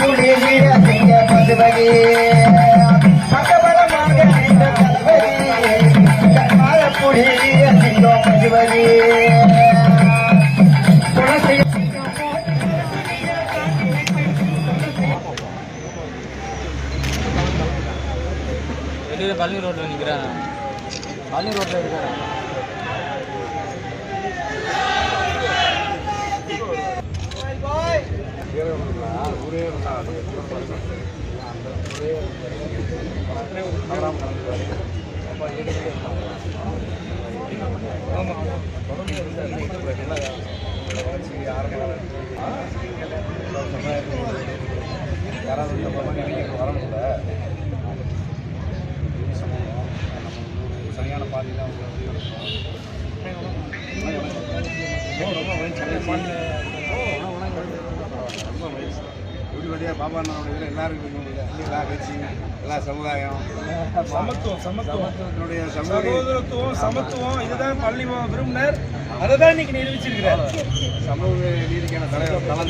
புலி சிங்க மதுவகி பக்கபலமாக நின்ற தளபதி புலி சிங்க மதுவகி பழனி ரோட்ல நிற்கிறேன். பழனி ரோட்ல இருக்கிறேன். சரியான பாதி தான் ரொம்ப பாபா இதில் எல்லாருக்கும் எல்லா கட்சி எல்லா சமுதாயம் சமத்துவத்தினுடைய சமத்துவம் இதுதான் பள்ளி விரும்பினர். அதை தான் இன்னைக்கு நிரூபிச்சிருக்கிறார். சமூக நீதிக்கான தலைவர் தான்